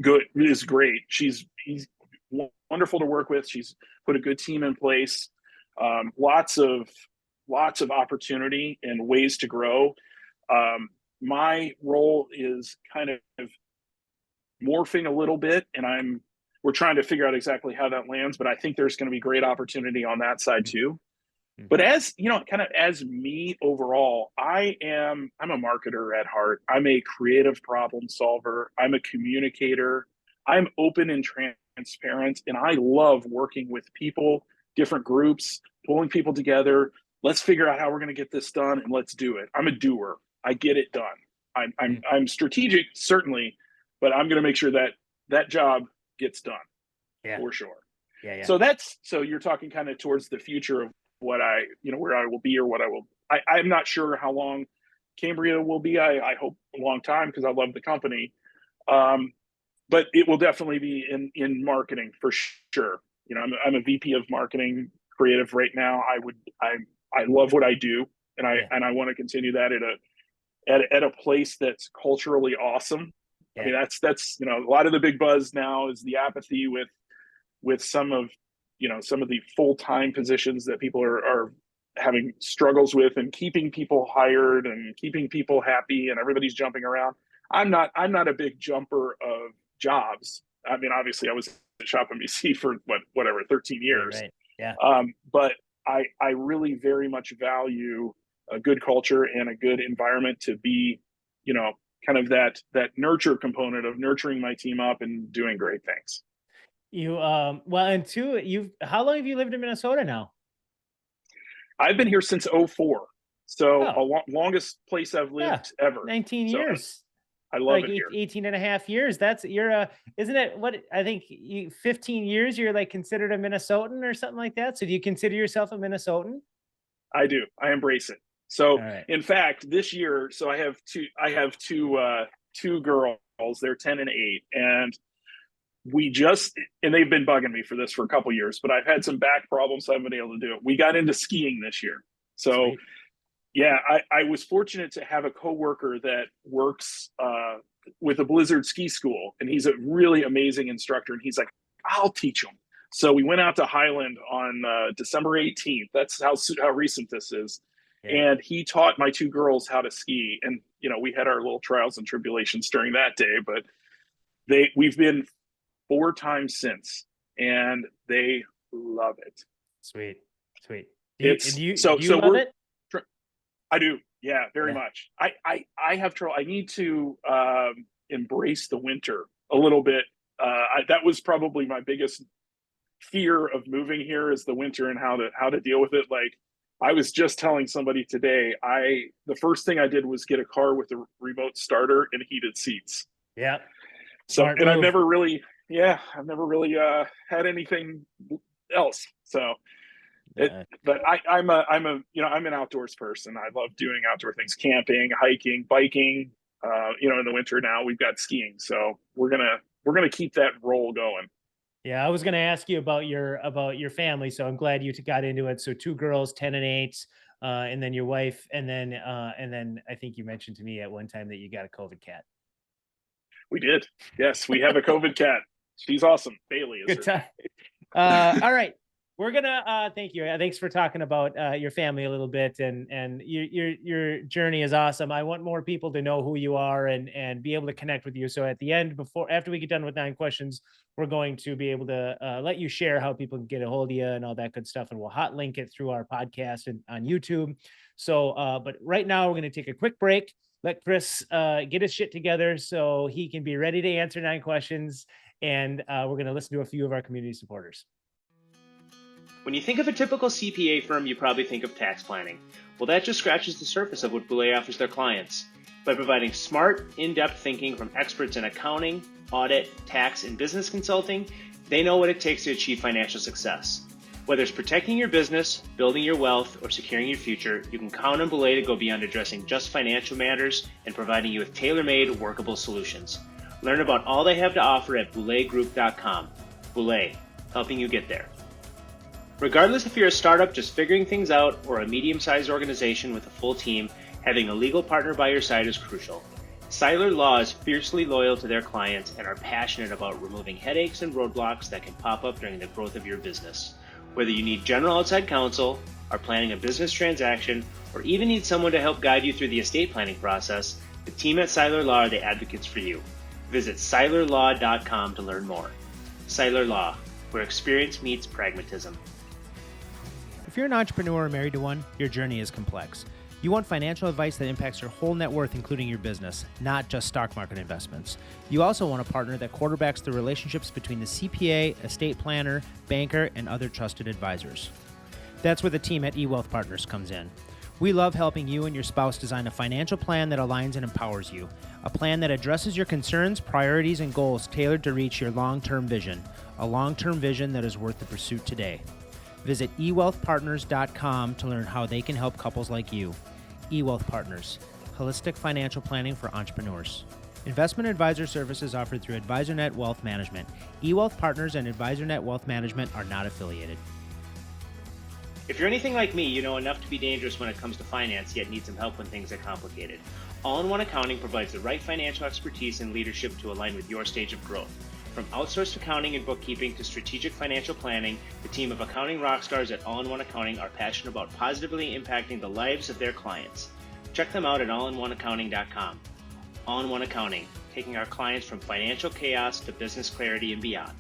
good. Is great. He's wonderful to work with. She's put a good team in place. Lots of opportunity and ways to grow. My role is kind of morphing a little bit, and we're trying to figure out exactly how that lands, but I think there's going to be great opportunity on that side too. But as as me overall, I'm a marketer at heart. I'm a creative problem solver. I'm a communicator. I'm open and transparent, and I love working with people, different groups, pulling people together. Let's figure out how we're going to get this done, and let's do it. I'm a doer. I get it done. I'm strategic, certainly, but I'm going to make sure that that job gets done for sure. Yeah. So you're talking kind of towards the future of what where I will be or what I'm not sure how long Cambria will be. I hope a long time because I love the company. But it will definitely be in marketing for sure. I'm a VP of marketing creative right now. I love what I do, and I want to continue that at a place that's culturally awesome. I mean, that's a lot of the big buzz now is the apathy with some of the full-time positions that people are having struggles with, and keeping people hired and keeping people happy, and everybody's jumping around. I'm not a big jumper of jobs. I mean, obviously I was at ShopNBC for 13 years. Right. Yeah. But I really very much value a good culture and a good environment to be, kind of that nurture component of nurturing my team up and doing great things. How long have you lived in Minnesota now? I've been here since 2004. So longest place I've lived ever. 19 years. I love it here. 18 and a half years. Isn't it what I think 15 years you're like considered a Minnesotan or something like that? So do you consider yourself a Minnesotan? I do. I embrace it. So in fact, this year, so I have two girls, they're 10 and 8, and they've been bugging me for this for a couple years, but I've had some back problems, so I haven't been able to do it. We got into skiing this year. So Sweet. Yeah, I was fortunate to have a coworker that works with a Blizzard ski school, and he's a really amazing instructor. And he's like, "I'll teach them." So we went out to Highland on December 18th. That's how recent this is. Yeah. And he taught my two girls how to ski. And we had our little trials and tribulations during that day, but we've been 4 times since, and they love it. Sweet. Do you love it? I do. Yeah, very much. I have trouble. I need to embrace the winter a little bit. That was probably my biggest fear of moving here, is the winter and how to deal with it. Like, I was just telling somebody today, the first thing I did was get a car with a remote starter and heated seats. Yeah. So, and I've never really had anything else. So, but I'm an outdoors person. I love doing outdoor things, camping, hiking, biking. In the winter now we've got skiing. So we're gonna keep that roll going. Yeah, I was going to ask you about your family, so I'm glad you got into it. So 2 girls, 10 and 8, and then your wife, and then I think you mentioned to me at one time that you got a COVID cat. We did. Yes, we have a COVID cat. She's awesome. Bailey is good time. All right, we're gonna thank you. Thanks for talking about your family a little bit, and your journey is awesome. I want more people to know who you are and be able to connect with you. So at the end, after we get done with 9 questions, we're going to be able to let you share how people can get a hold of you and all that good stuff. And we'll hot link it through our podcast and on YouTube. So, but right now we're going to take a quick break, let Chris get his shit together so he can be ready to answer 9 questions. And we're going to listen to a few of our community supporters. When you think of a typical CPA firm, you probably think of tax planning. Well, that just scratches the surface of what Boulay offers their clients. By providing smart, in-depth thinking from experts in accounting, audit, tax, and business consulting, they know what it takes to achieve financial success. Whether it's protecting your business, building your wealth, or securing your future, you can count on Boulay to go beyond addressing just financial matters and providing you with tailor-made, workable solutions. Learn about all they have to offer at BoulayGroup.com. Boulay, helping you get there. Regardless if you're a startup just figuring things out or a medium-sized organization with a full team, having a legal partner by your side is crucial. Seiler Law is fiercely loyal to their clients and are passionate about removing headaches and roadblocks that can pop up during the growth of your business. Whether you need general outside counsel, are planning a business transaction, or even need someone to help guide you through the estate planning process, the team at Seiler Law are the advocates for you. Visit SeilerLaw.com to learn more. Seiler Law, where experience meets pragmatism. If you're an entrepreneur or married to one, your journey is complex. You want financial advice that impacts your whole net worth, including your business, not just stock market investments. You also want a partner that quarterbacks the relationships between the CPA, estate planner, banker, and other trusted advisors. That's where the team at eWealth Partners comes in. We love helping you and your spouse design a financial plan that aligns and empowers you. A plan that addresses your concerns, priorities, and goals tailored to reach your long-term vision. A long-term vision that is worth the pursuit today. Visit ewealthpartners.com to learn how they can help couples like you. eWealth Partners, holistic financial planning for entrepreneurs. Investment advisor services offered through AdvisorNet Wealth Management. eWealth Partners and AdvisorNet Wealth Management are not affiliated. If you're anything like me, you know enough to be dangerous when it comes to finance, yet need some help when things get complicated. All-in-One Accounting provides the right financial expertise and leadership to align with your stage of growth. From outsourced accounting and bookkeeping to strategic financial planning, the team of accounting rockstars at All-in-One Accounting are passionate about positively impacting the lives of their clients. Check them out at allinOneaccounting.com. All-in-One Accounting, taking our clients from financial chaos to business clarity and beyond.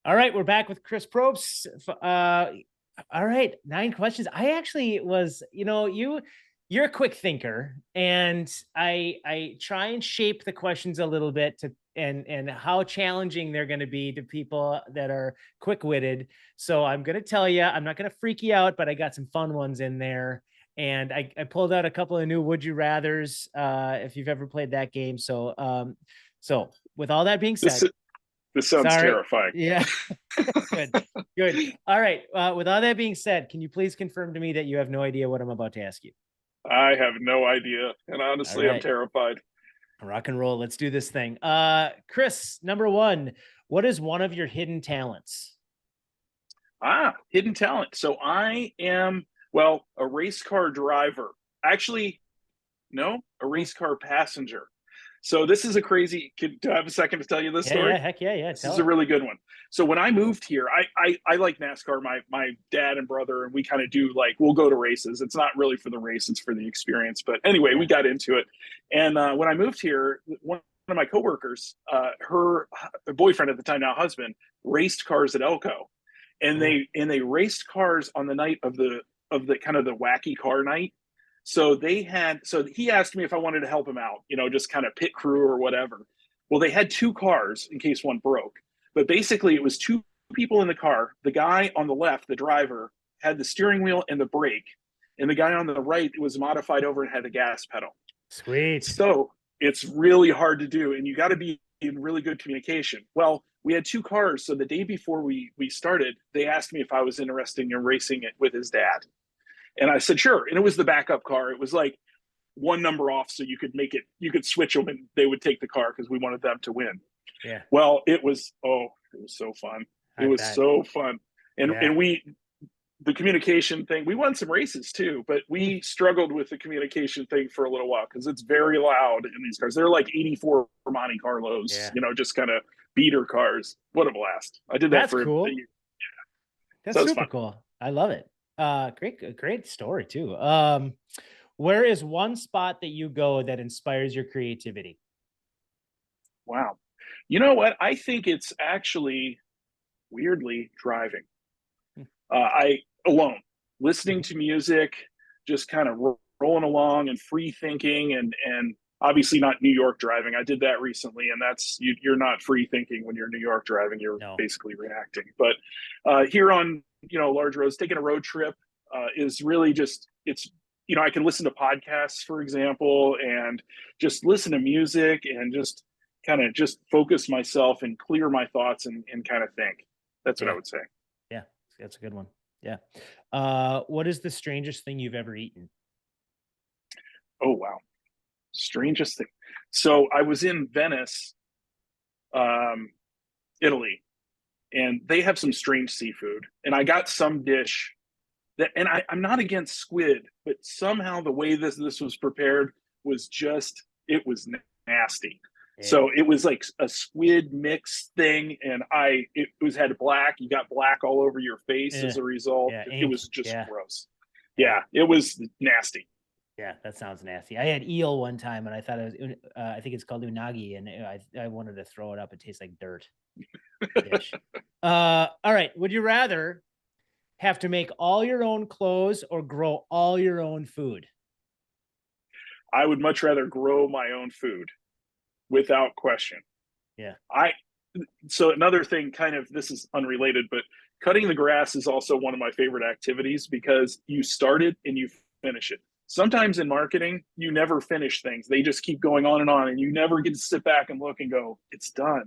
All right, we're back with Chris Probst. All right, 9 questions. I actually was, you're a quick thinker, and I try and shape the questions a little bit to and how challenging they're going to be to people that are quick-witted. So I'm going to tell you, I'm not going to freak you out, but I got some fun ones in there. And I pulled out a couple of new Would You Rathers, if you've ever played that game. So, with all that being said, this sounds terrifying. Yeah. Good. All right. With all that being said, can you please confirm to me that you have no idea what I'm about to ask you? I have no idea. And honestly, I'm terrified. Rock and roll. Let's do this thing. Chris, number 1, what is one of your hidden talents? Hidden talent. So I am, a race car driver. Actually, no, a race car passenger. So this is a crazy, do I have a second to tell you this story? Yeah, heck yeah. This is a really good one. So when I moved here, I like NASCAR. My dad and brother, and we kind of do we'll go to races. It's not really for the race, it's for the experience. But anyway, we got into it. And when I moved here, one of my coworkers, her boyfriend at the time, now husband, raced cars at Elko. And they raced cars on the night of the kind of the wacky car night. So he asked me if I wanted to help him out, just kind of pit crew or whatever. Well, they had 2 cars in case one broke, but basically it was 2 people in the car. The guy on the left, the driver, had the steering wheel and the brake, and the guy on the right was modified over and had the gas pedal. Sweet. So it's really hard to do, and you got to be in really good communication. Well, we had 2 cars. So the day before we started, they asked me if I was interested in racing it with his dad. And I said, sure. And it was the backup car. It was like 1 number off. So you could switch them and they would take the car because we wanted them to win. Yeah. Well, it was so fun. It was so fun. And the communication thing, we won some races too, but we struggled with the communication thing for a little while because it's very loud in these cars. They're like 84 Monte Carlos, just kind of beater cars. What a blast. I did that for cool. a year. Yeah. That's super cool. I love it. Great story too. Where is one spot that you go that inspires your creativity? Wow. You know what? I think it's actually weirdly driving. Alone, listening to music, just kind of rolling along and free thinking and obviously not New York driving. I did that recently, and that's you're not free thinking when you're New York driving. You're basically reacting. But here on large roads, taking a road trip is really just I can listen to podcasts, for example, and just listen to music and just kind of just focus myself and clear my thoughts and kind of think. That's what I would say. Yeah, that's a good one. Yeah. What is the strangest thing you've ever eaten? Oh, wow. Strangest thing. So I was in Venice, Italy, and they have some strange seafood. And I got some dish and I'm not against squid, but somehow the way this was prepared was it was nasty. Yeah. So it was like a squid mix thing, and it had black. You got black all over your face as a result. Yeah, it was just gross. Yeah, it was nasty. Yeah, that sounds nasty. I had eel one time, and I thought it was, I think it's called unagi, and I wanted to throw it up. It tastes like dirt. All right. Would you rather have to make all your own clothes or grow all your own food? I would much rather grow my own food, without question. Yeah. so another thing, kind of, this is unrelated, but cutting the grass is also one of my favorite activities because you start it and you finish it. Sometimes in marketing, you never finish things. They just keep going on, and you never get to sit back and look and go, it's done.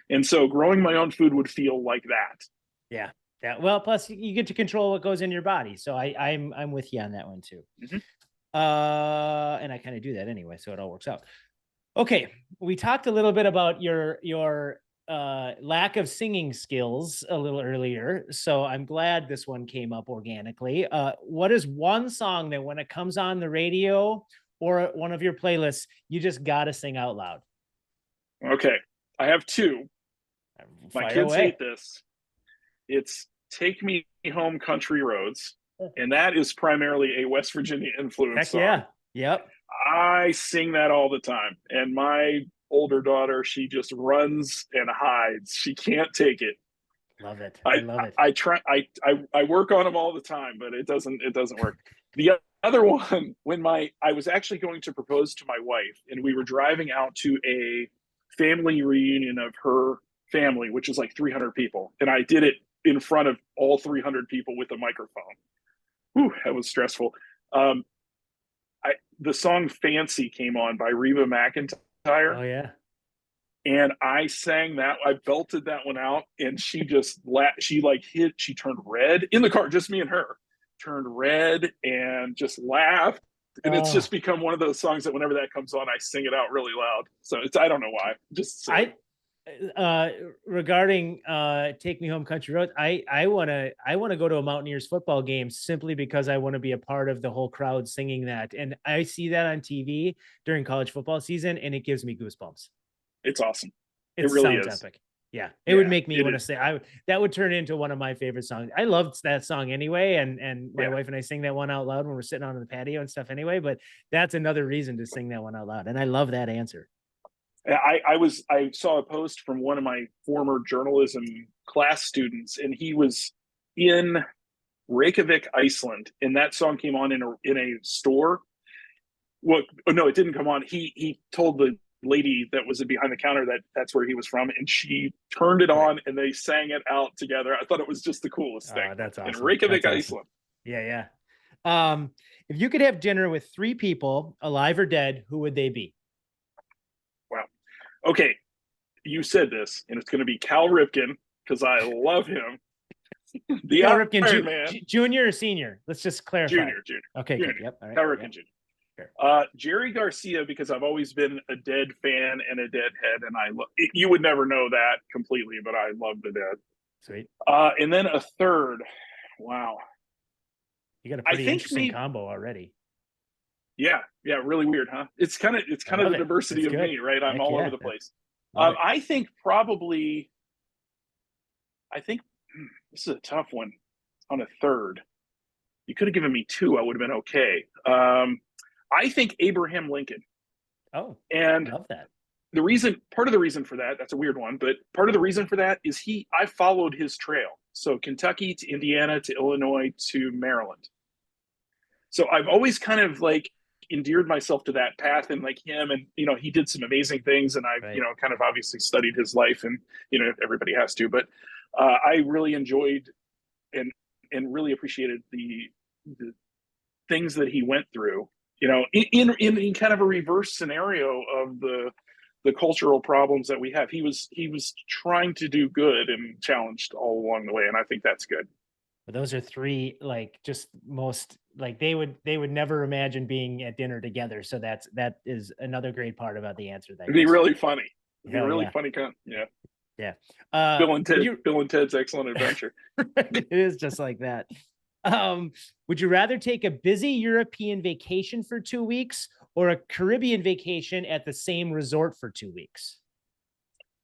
And so growing my own food would feel like that. Yeah. Yeah. Well, plus you get to control what goes in your body. So I'm with you on that one too. Mm-hmm. And I kind of do that anyway, so it all works out. Okay. We talked a little bit about your lack of singing skills a little earlier. So I'm glad this one came up organically. What is one song that when it comes on the radio or one of your playlists, you just got to sing out loud? Okay. I have two. My kids hate this. It's Take Me Home Country Roads. And that is primarily a West Virginia influence song. Yeah. Yep. I sing that all the time. And my older daughter, she just runs and hides. She can't take it. Love it. I love it. I work on them all the time, but it doesn't work. The other one, when I was actually going to propose to my wife, and we were driving out to a family reunion of her family, which is like 300 people. And I did it in front of all 300 people with a microphone. Whew, that was stressful. The song Fancy came on by Reba McEntire. Oh yeah. And I sang that, I belted that one out, and she just she turned red in the car, just me and her, turned red and just laughed. And it's just become one of those songs that whenever that comes on, I sing it out really loud. So I don't know why. Regarding Take Me Home Country Road, I want to go to a Mountaineers football game simply because I want to be a part of the whole crowd singing that. And I see that on TV during college football season, and it gives me goosebumps. It's awesome. It really sounds epic. Yeah. It would make me want to say that would turn into one of my favorite songs. I loved that song anyway. And my wife and I sing that one out loud when we're sitting on the patio and stuff anyway, but that's another reason to sing that one out loud. And I love that answer. I saw a post from one of my former journalism class students, and he was in Reykjavik, Iceland, and that song came on in a store. Well, no, it didn't come on. He told the lady that was behind the counter that's where he was from, and she turned it on and they sang it out together. I thought it was just the coolest thing. That's awesome. In Reykjavik, Iceland. Yeah. If you could have dinner with 3 people, alive or dead, who would they be? Wow. Okay. You said this, and it's going to be Cal Ripken because I love him. The Cal Ripken, junior or senior? Let's just clarify. Junior. Okay. Junior. Good. Yep. All right. Cal Ripken, Jr. Sure. Jerry Garcia, because I've always been a Dead fan and a Deadhead, and you would never know that completely, but I love the Dead. Sweet. And then a third. Wow. You got a pretty interesting combo already. Yeah, really weird, huh? It's kind of the diversity of me, right? I'm all over the place. I think this is a tough one on a third. You could have given me 2, I would have been okay. I think Abraham Lincoln. Oh, and I love that. Part of the reason for that, that's a weird one, but part of the reason for that is I followed his trail. So Kentucky to Indiana to Illinois to Maryland. So I've always kind of endeared myself to that path, and him, and he did some amazing things, and I've kind of obviously studied his life, and everybody has to, but I really enjoyed and really appreciated the things that he went through, in kind of a reverse scenario of the cultural problems that we have. He was trying to do good and challenged all along the way, and I think that's good. But those are 3 just most they would never imagine being at dinner together. So that is another great part about the answer. It'd be really funny. It'd be really funny. Yeah. Bill and Ted's Excellent Adventure. It is just like that. Would you rather take a busy European vacation for 2 weeks or a Caribbean vacation at the same resort for 2 weeks?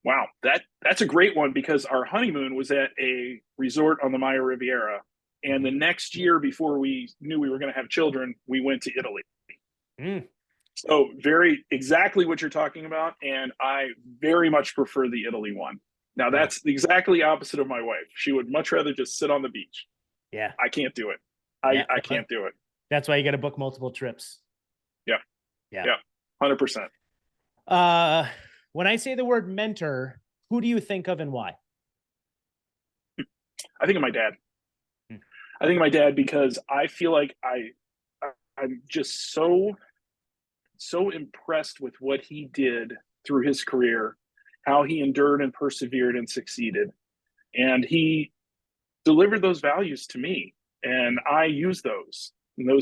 Wow, that's a great one, because our honeymoon was at a resort on the Maya Riviera, and the next year, before we knew we were going to have children, we went to Italy. So exactly what you're talking about, and I very much prefer the Italy one. Now, that's exactly opposite of my wife. She would much rather just sit on the beach. Yeah. I can't do it. I can't do it. That's why you got to book multiple trips. Yeah. 100%. When I say the word mentor, Who do you think of and why? I think of my dad. Hmm. I think of my dad because I feel like I'm just so impressed with what he did through his career, how he endured and persevered and succeeded. And he delivered those values to me. And I use those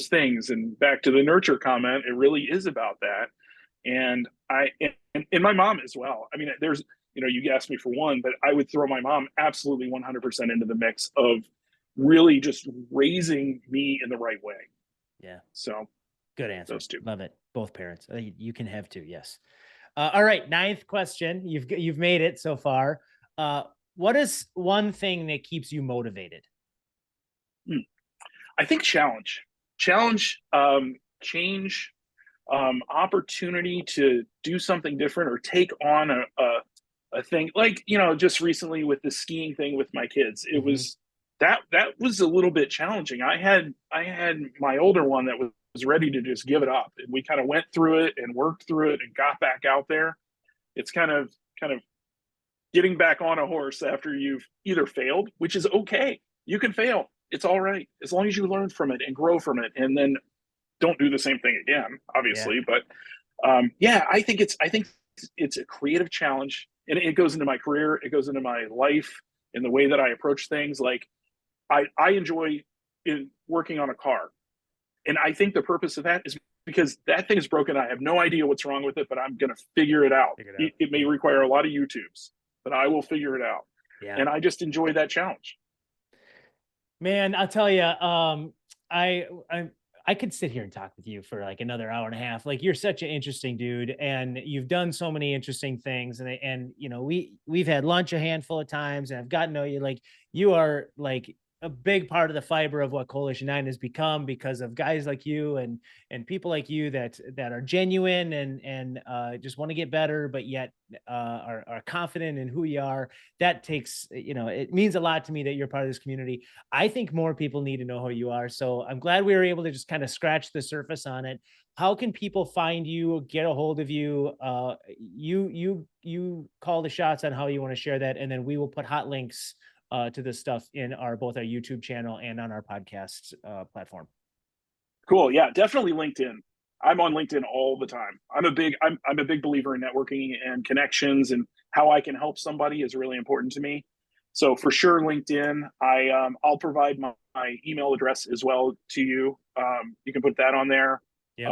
things. And back to the nurture comment, it really is about that. And and my mom as well. I mean, there's, you asked me for one, but I would throw my mom absolutely 100% into the mix of really just raising me in the right way. Yeah. So good answer. Those two. Love it. Both parents. You can have two. Yes. All right. 9th question. You've made it so far. What is one thing that keeps you motivated? I think challenge, change, opportunity to do something different or take on a thing like, just recently with the skiing thing with my kids, it was that was a little bit challenging. I had my older one that was ready to just give it up, and we kind of went through it and worked through it and got back out there. It's kind of getting back on a horse after you've either failed, which is okay. You can fail. It's all right. As long as you learn from it and grow from it, and then don't do the same thing again, obviously. Yeah. But I think it's a creative challenge, and it goes into my career. It goes into my life and the way that I approach things. Like I enjoy working on a car. And I think the purpose of that is because that thing is broken. I have no idea what's wrong with it, but I'm going to figure it out. It may require a lot of YouTubes, but I will figure it out. Yeah. And I just enjoy that challenge. Man, I'll tell you, I could sit here and talk with you for like another hour and a half. Like, you're such an interesting dude, and you've done so many interesting things. And we've had lunch a handful of times, and I've gotten to know you. Like, you are like a big part of the fiber of what Coalition 9 has become because of guys like you and people like you that are genuine and just want to get better, but yet are confident in who you are. That takes, it means a lot to me that you're part of this community. I think more people need to know who you are. So I'm glad we were able to just kind of scratch the surface on it. How can people find you, get a hold of you? You call the shots on how you want to share that, and then we will put hot links to this stuff in both our YouTube channel and on our podcast platform. Cool. Yeah, definitely LinkedIn. I'm on LinkedIn all the time. I'm a big believer in networking and connections, and how I can help somebody is really important to me. So for sure, LinkedIn. I'll provide my email address as well to you. You can put that on there. Yep.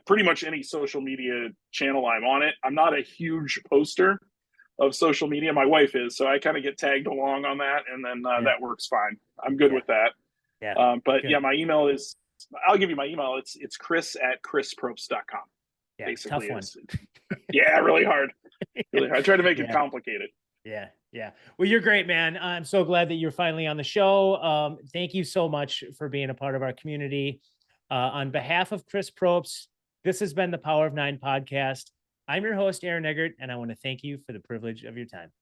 Pretty much any social media channel I'm on it. I'm not a huge poster of social media. My wife is, so I kind of get tagged along on that, and then that works fine. I'm good with that. Yeah. But good. My email is, I'll give you my email. It's chris@chrisprobst.com. Yeah, basically. Tough one. Really hard. Really hard. I try to make it complicated. Yeah. Well, you're great, man. I'm so glad that you're finally on the show. Thank you so much for being a part of our community. On behalf of Chris Probst, this has been the Power of 9 podcast. I'm your host, Aaron Eggert, and I want to thank you for the privilege of your time.